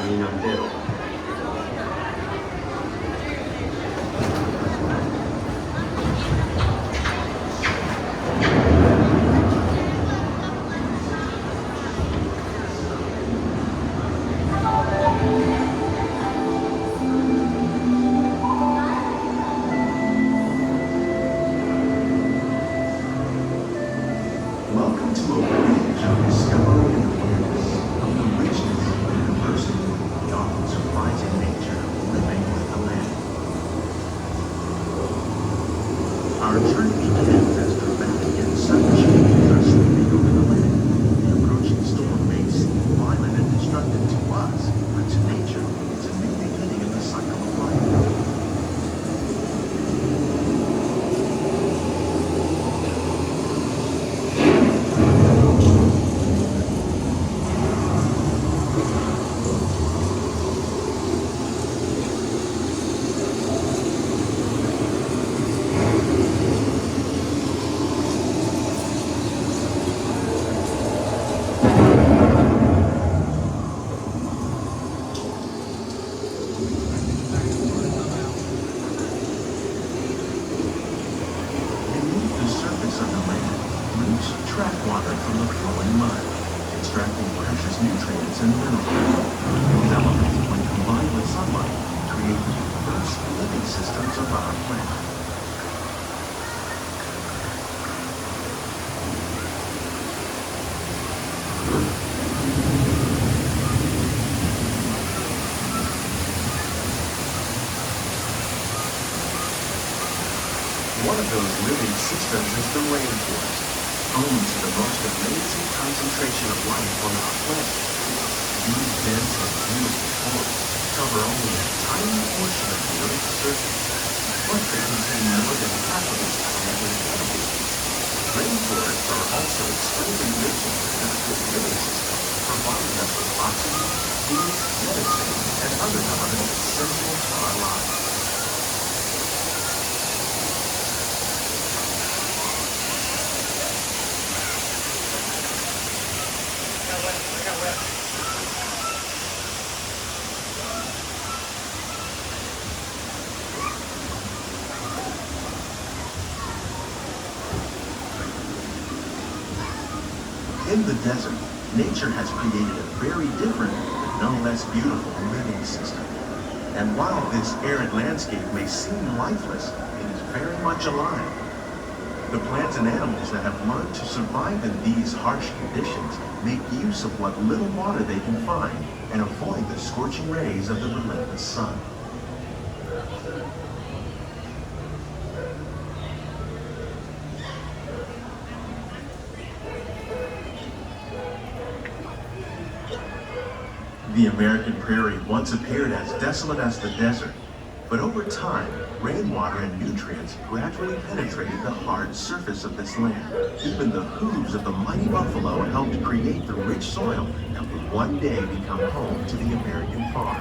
camino entero. Welcome to a voyage of discovery and awareness of the richness and diversity that often surprising nature living with the land. Our journey begins as dramatic and sudden changes are sweeping over the land. The approaching storm may seem violent and destructive to us, but to nature, it's a new beginning in the cycle of life. Beneath the surface of the land, roots trap water from the flowing mud, extracting precious nutrients and minerals. These elements, when combined with sunlight, create the diverse living systems of our planet. One of those living systems is the rainforest, home to the most amazing concentration of life on our planet. These dense and beautiful forests cover only a tiny portion of the Earth's surface, but they contain more than half of its planetary habitat. Rainforests are also extremely rich in productive living systems, providing us with oxygen, food, medicine, and other elements essential to our lives. In the desert, nature has created a very different, but no less beautiful living system. And while this arid landscape may seem lifeless, it is very much alive. The plants and animals that have learned to survive in these harsh conditions make use of what little water they can find and avoid the scorching rays of the relentless sun. The American prairie once appeared as desolate as the desert, but over time, rainwater and nutrients gradually penetrated the hard surface of this land. Even the hooves of the mighty buffalo helped create the rich soil that would one day become home to the American farm.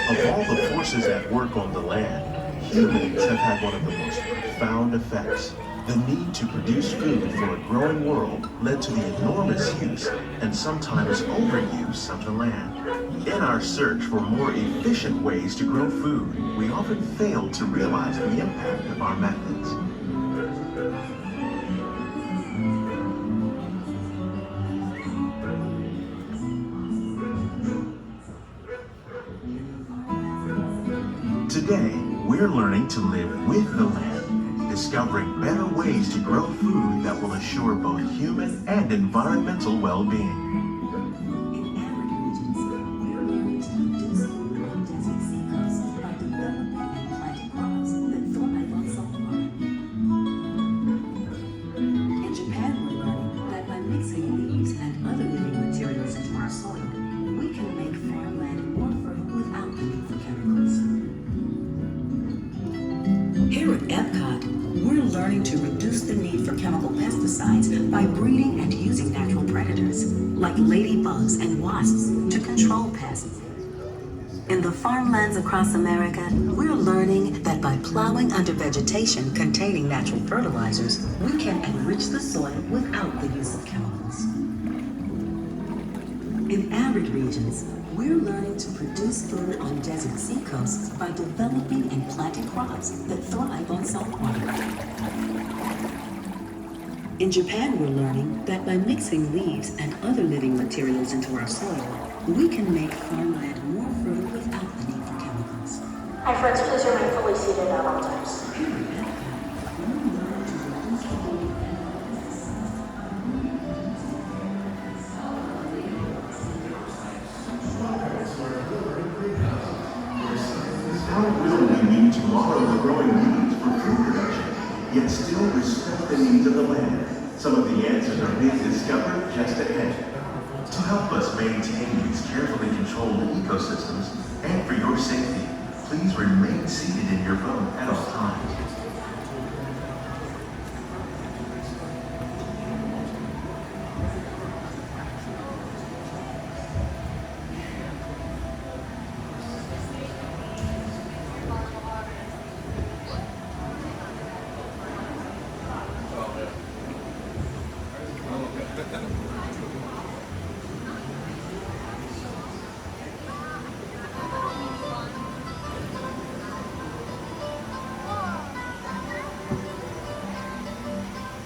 Of all the forces at work on the land, humans have had one of the most profound effects. The need to produce food for a growing world led to the enormous use and sometimes overuse of the land. In our search for more efficient ways to grow food, we often fail to realize the impact of our methods. Today, we're learning to live with the land, discovering better ways to grow food that will assure both human and environmental well-being. In arid regions, we're learning to reduce the growing desert seacoast by developing and planting crops that thrive on salt water. In Japan, we're learning that by mixing leaves and other living materials into our soil, we can make farmland more fertile without the need for chemicals. Here at EPCOT, we're learning learning to reduce the need for chemical pesticides by breeding and using natural predators, like ladybugs and wasps, to control pests. In the farmlands across America, we're learning that by plowing under vegetation containing natural fertilizers, we can enrich the soil without the use of chemicals. In arid regions, we're learning to produce food on desert seacoasts by developing and planting crops that thrive on salt water. In Japan, we're learning that by mixing leaves and other living materials into our soil, we can make farmland more fertile without the need for chemicals. Hi friends, please remain fully seated at all times. How will we meet tomorrow the growing needs for food production, yet still respect the needs of the land? Some of the answers are being discovered just ahead. To help us maintain these carefully controlled ecosystems, and for your safety, please remain seated in your boat at all times.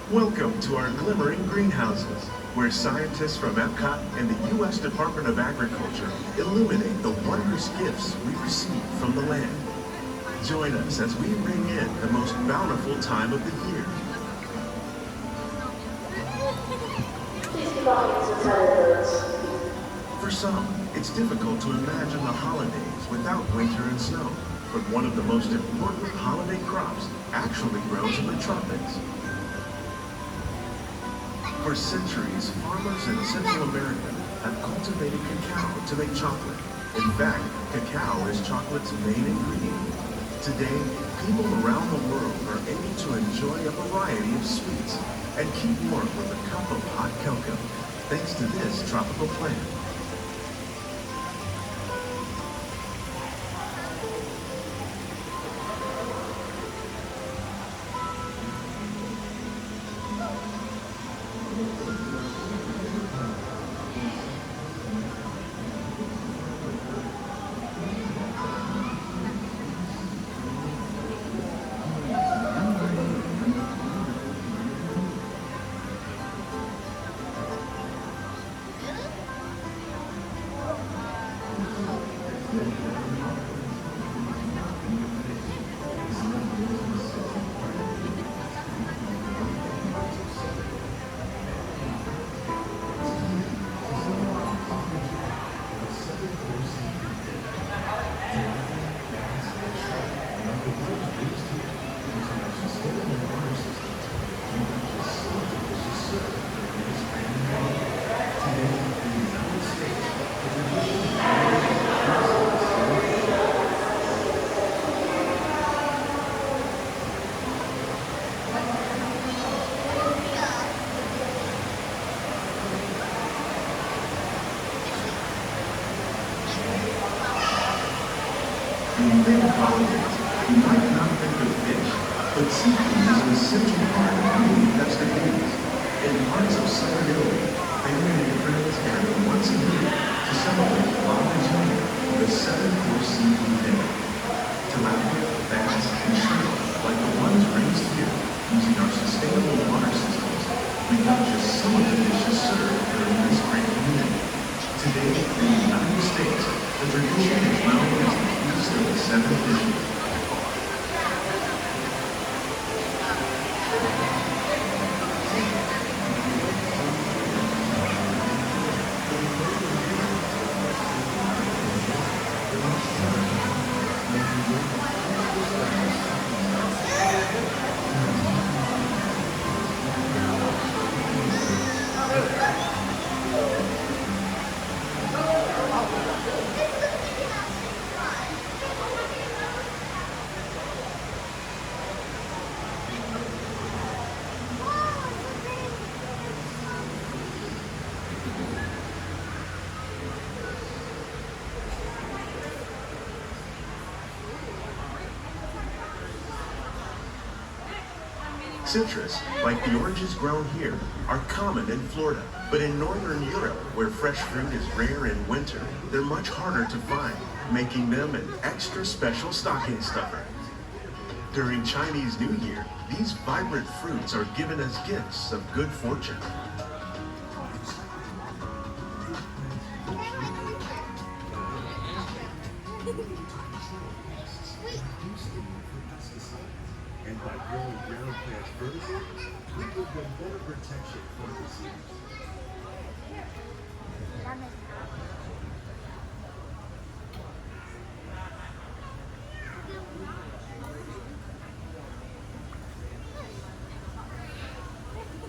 Welcome to our Glimmering Greenhouses, where scientists from EPCOT and the U.S. Department of Agriculture illuminate the wondrous gifts we receive from the land. Join us as we ring in the most bountiful time of the year. Please keep all hands inside of birds. For some, it's difficult to imagine the holidays without winter and snow, but one of the most important holiday crops actually grows in the tropics. For centuries, farmers in Central America have cultivated cacao to make chocolate. In fact, cacao is chocolate's main ingredient. Today, people around the world are able to enjoy a variety of sweets and keep warm with a cup of hot cocoa, thanks to this tropical plant. When you think of holidays, you might not think of fish, but seafood is an essential part of many festivities. In parts of southern Italy, family and friends gather once a year to celebrate Valentine's, the 7-course seafood dinner. Tilapia, bass, and shrimp, like the ones raised here using our sustainable water systems, become just some of the dishes served during this great community. Today, in the United States, the tradition is known as the Feast of the Seven Dishes. citrus, like the oranges grown here, are common in Florida. But in northern Europe, where fresh fruit is rare in winter, they're much harder to find, making them an extra special stocking stuffer. During Chinese New Year, these vibrant fruits are given as gifts of good fortune. And by growing ground plants vertically, we give them better protection from disease.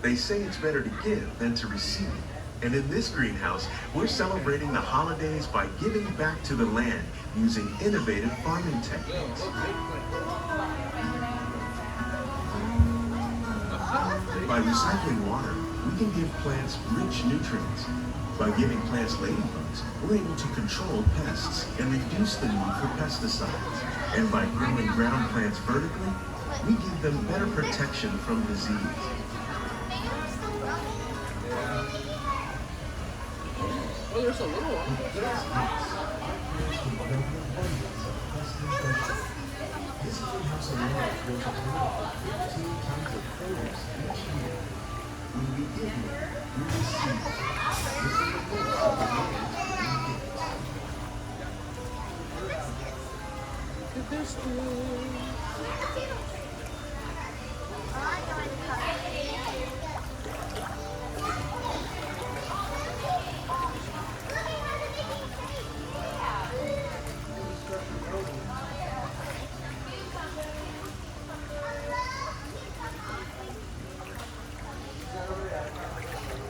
They say it's better to give than to receive. And in this greenhouse, we're celebrating the holidays by giving back to the land using innovative farming techniques. By recycling water, we can give plants rich nutrients. By giving plants ladybugs, we're able to control pests and reduce the need for pesticides. And by growing ground plants vertically, we give them better protection from disease. Oh, there's a little one. This greenhouse alone grows a total of 15 tons of produce each year. When we give more, we receive. This is the most of the land we give. Look at this one.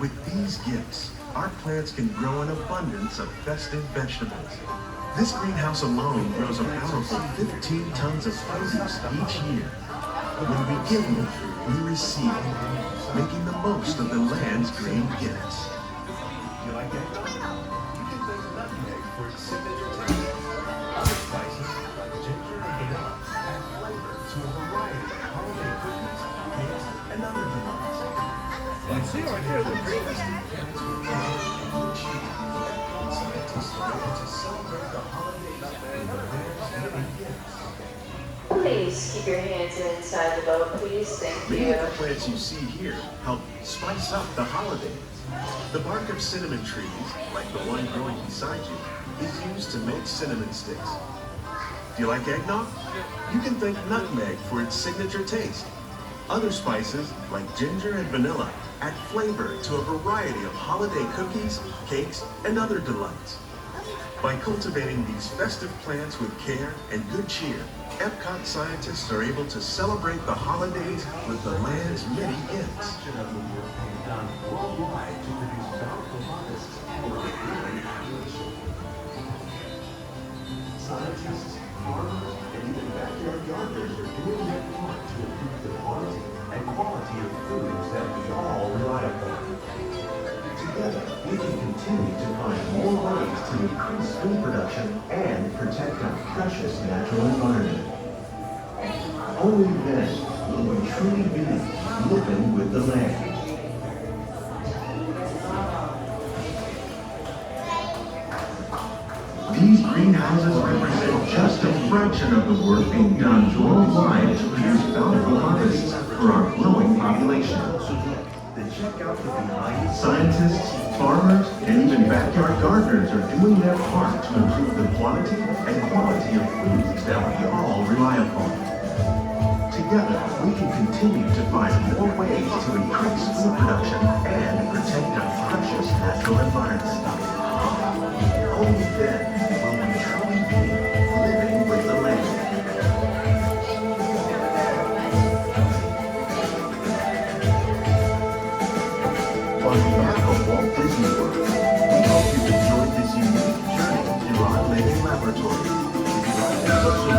With these gifts, our plants can grow an abundance of festive vegetables. This greenhouse alone grows a bountiful 15 tons of produce each year. When we give more, we receive, making the most of the land's green gifts. You like that? You can thank nutmeg for its signature taste. Other spices like ginger and vanilla add flavor to a variety of holiday cookies, cakes, and other delights. Let's see right here, the green. Scientists are able to celebrate the holidays with the land's many gifts. Please keep your hands inside the boat, please. Thank Many you. of the plants you see here help spice up the holidays. The bark of cinnamon trees, like the one growing beside you, is used to make cinnamon sticks. Do you like eggnog? You can thank nutmeg for its signature taste. Other spices, like ginger and vanilla, add flavor to a variety of holiday cookies, cakes, and other delights. By cultivating these festive plants with care and good cheer, EPCOT scientists are able to celebrate the holidays with the land's many gifts. Of the work being done worldwide to produce bountiful harvests for the growing population. Scientists, farmers, and even backyard gardeners are doing their part to improve the quantity and quality of foods that we all rely upon. Together, we can continue to find more ways to increase food production and protect our precious natural environment. Only then will we truly be living with the land. These greenhouses represent just a fraction of the work being done worldwide to produce bountiful harvests for our growing population. Scientists, farmers, and even backyard gardeners are doing their part to improve the quantity and quality of foods that we all rely upon. Together, we can continue to find more ways to increase food production and protect our precious natural environment. Only then will we truly be living with the land. On behalf of Walt Disney World, we hope you enjoyed this unique journey through our living laboratory. If you like our social